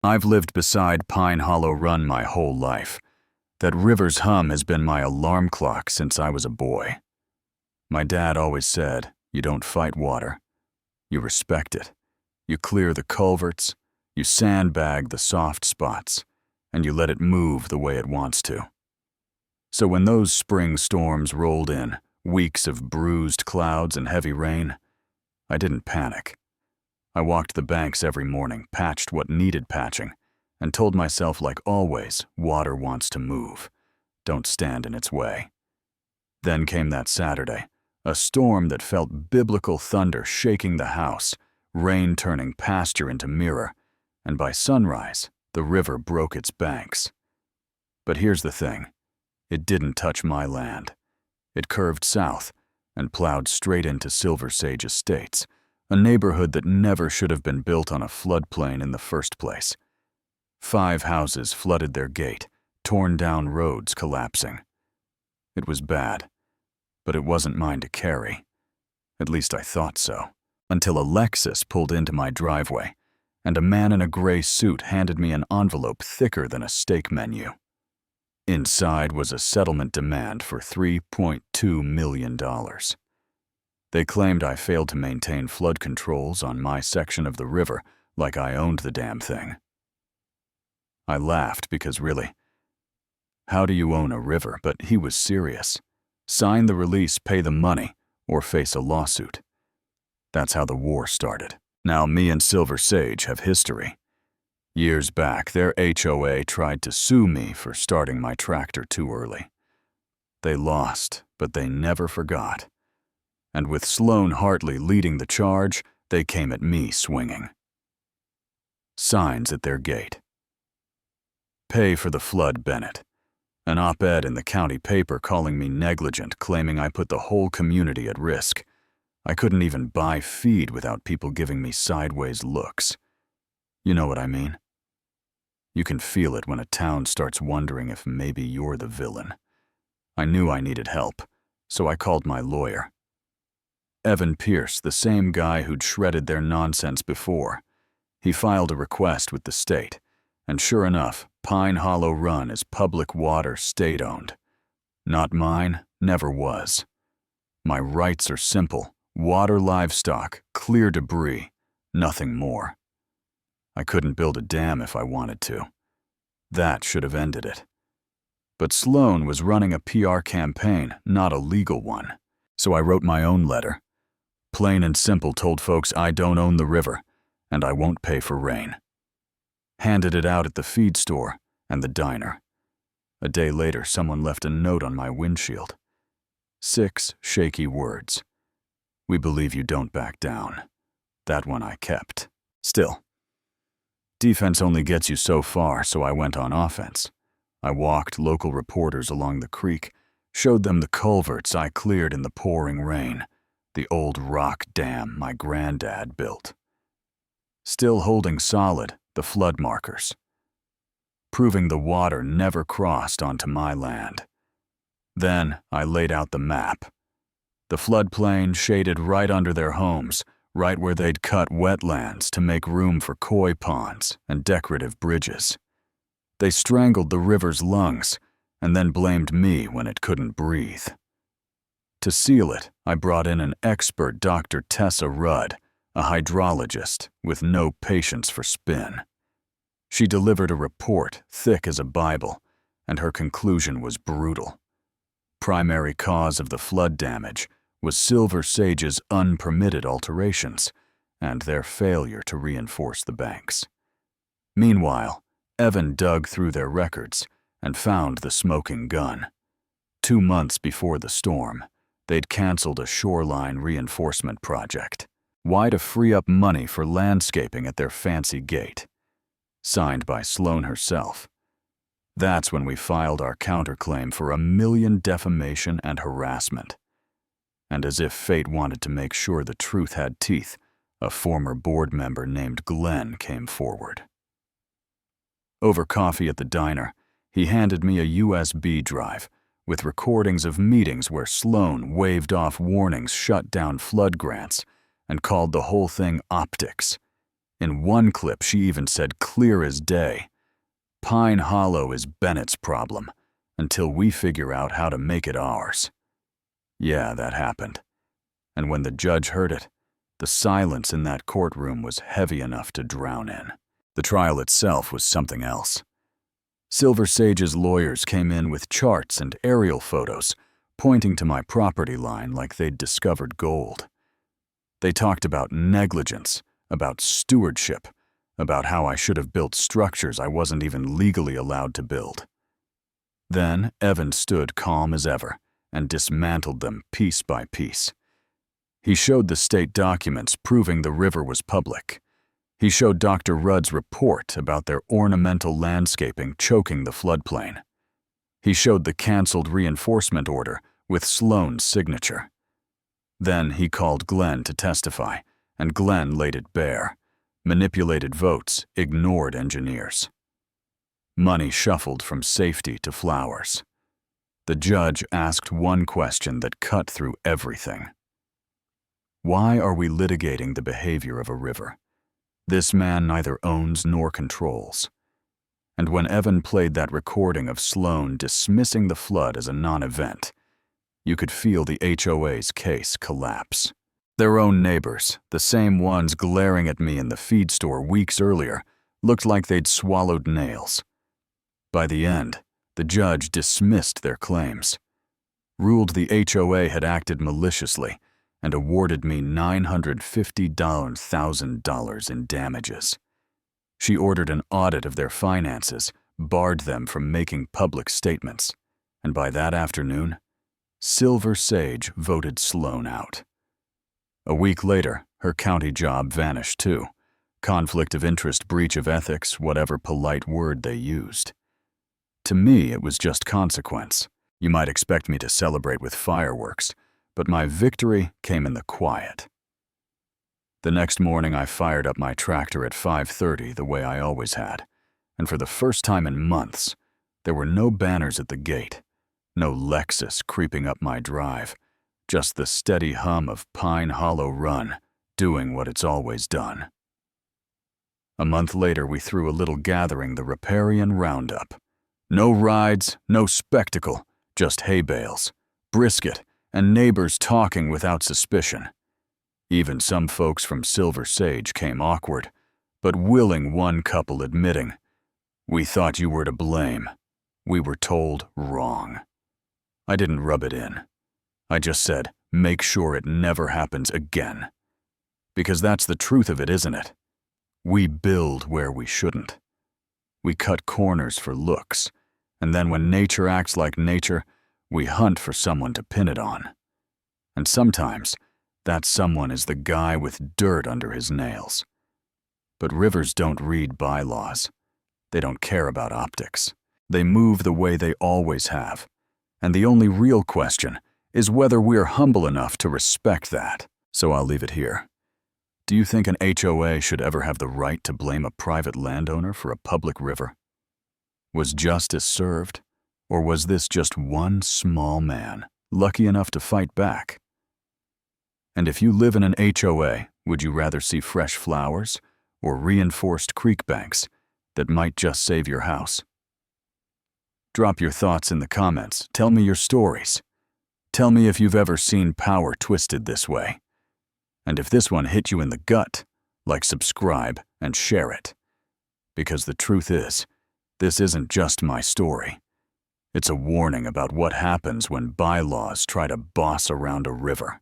I've lived beside Pine Hollow Run my whole life. That river's hum has been my alarm clock since I was a boy. My dad always said, you don't fight water. You respect it. You clear the culverts, you sandbag the soft spots, and you let it move the way it wants to. So when those spring storms rolled in, weeks of bruised clouds and heavy rain, I didn't panic. I walked the banks every morning, patched what needed patching, and told myself, like always, water wants to move. Don't stand in its way. Then came that Saturday, a storm that felt biblical thunder shaking the house, rain turning pasture into mirror, and by sunrise, the river broke its banks. But here's the thing. It didn't touch my land. It curved south and plowed straight into Silver Sage Estates, a neighborhood that never should have been built on a floodplain in the first place. 5 houses flooded their gate, torn down roads collapsing. It was bad, but it wasn't mine to carry. At least I thought so, until a Lexus pulled into my driveway, and a man in a gray suit handed me an envelope thicker than a steak menu. Inside was a settlement demand for $3.2 million. They claimed I failed to maintain flood controls on my section of the river, like I owned the damn thing. I laughed because really, how do you own a river? But he was serious. Sign the release, pay the money, or face a lawsuit. That's how the war started. Now me and Silver Sage have history. Years back, their HOA tried to sue me for starting my tractor too early. They lost, but they never forgot. And with Sloan Hartley leading the charge, they came at me swinging. Signs at their gate. Pay for the flood, Bennett. An op-ed in the county paper calling me negligent, claiming I put the whole community at risk. I couldn't even buy feed without people giving me sideways looks. You know what I mean? You can feel it when a town starts wondering if maybe you're the villain. I knew I needed help, so I called my lawyer. Evan Pierce, the same guy who'd shredded their nonsense before. He filed a request with the state, and sure enough, Pine Hollow Run is public water state-owned. Not mine, never was. My rights are simple: water livestock, clear debris, nothing more. I couldn't build a dam if I wanted to. That should have ended it. But Sloan was running a PR campaign, not a legal one. So I wrote my own letter. Plain and simple told folks I don't own the river, and I won't pay for rain. Handed it out at the feed store and the diner. A day later, someone left a note on my windshield. 6 shaky words. We believe you don't back down. That one I kept. Still, defense only gets you so far, so I went on offense. I walked local reporters along the creek, showed them the culverts I cleared in the pouring rain, the old rock dam my granddad built. Still holding solid, the flood markers, proving the water never crossed onto my land. Then I laid out the map. The floodplain shaded right under their homes, right where they'd cut wetlands to make room for koi ponds and decorative bridges. They strangled the river's lungs and then blamed me when it couldn't breathe. To seal it, I brought in an expert, Dr. Tessa Rudd, a hydrologist with no patience for spin. She delivered a report thick as a Bible, and her conclusion was brutal. Primary cause of the flood damage was Silver Sage's unpermitted alterations and their failure to reinforce the banks. Meanwhile, Evan dug through their records and found the smoking gun. 2 months before the storm, they'd canceled a shoreline reinforcement project. Why? To free up money for landscaping at their fancy gate. Signed by Sloan herself. That's when we filed our counterclaim for $1 million defamation and harassment. And as if fate wanted to make sure the truth had teeth, a former board member named Glenn came forward. Over coffee at the diner, he handed me a USB drive with recordings of meetings where Sloan waved off warnings, shut down flood grants, and called the whole thing optics. In one clip, she even said clear as day, "Pine Hollow is Bennett's problem, until we figure out how to make it ours." Yeah, that happened. And when the judge heard it, the silence in that courtroom was heavy enough to drown in. The trial itself was something else. Silver Sage's lawyers came in with charts and aerial photos, pointing to my property line like they'd discovered gold. They talked about negligence, about stewardship, about how I should have built structures I wasn't even legally allowed to build. Then Evan stood calm as ever and dismantled them piece by piece. He showed the state documents proving the river was public. He showed Dr. Rudd's report about their ornamental landscaping choking the floodplain. He showed the canceled reinforcement order with Sloan's signature. Then he called Glenn to testify, and Glenn laid it bare. Manipulated votes, ignored engineers. Money shuffled from safety to flowers. The judge asked one question that cut through everything. Why are we litigating the behavior of a river? This man neither owns nor controls. And when Evan played that recording of Sloan dismissing the flood as a non-event, you could feel the HOA's case collapse. Their own neighbors, the same ones glaring at me in the feed store weeks earlier, looked like they'd swallowed nails. By the end, the judge dismissed their claims, ruled the HOA had acted maliciously, and awarded me $950,000 in damages. She ordered an audit of their finances, barred them from making public statements, and by that afternoon, Silver Sage voted Sloan out. A week later, her county job vanished too. Conflict of interest, breach of ethics, whatever polite word they used. To me, it was just consequence. You might expect me to celebrate with fireworks, but my victory came in the quiet. The next morning, I fired up my tractor at 5:30 the way I always had, and for the first time in months, there were no banners at the gate, no Lexus creeping up my drive, just the steady hum of Pine Hollow Run, doing what it's always done. A month later, we threw a little gathering, the Riparian Roundup. No rides, no spectacle, just hay bales, brisket, and neighbors talking without suspicion. Even some folks from Silver Sage came awkward, but willing, one couple admitting, "We thought you were to blame. We were told wrong." I didn't rub it in. I just said, make sure it never happens again. Because that's the truth of it, isn't it? We build where we shouldn't. We cut corners for looks, and then when nature acts like nature, we hunt for someone to pin it on. And sometimes, that someone is the guy with dirt under his nails. But rivers don't read bylaws. They don't care about optics. They move the way they always have. And the only real question is whether we're humble enough to respect that. So I'll leave it here. Do you think an HOA should ever have the right to blame a private landowner for a public river? Was justice served? Or was this just one small man, lucky enough to fight back? And if you live in an HOA, would you rather see fresh flowers or reinforced creek banks that might just save your house? Drop your thoughts in the comments. Tell me your stories. Tell me if you've ever seen power twisted this way. And if this one hit you in the gut, like, subscribe, and share it. Because the truth is, this isn't just my story. It's a warning about what happens when bylaws try to boss around a river.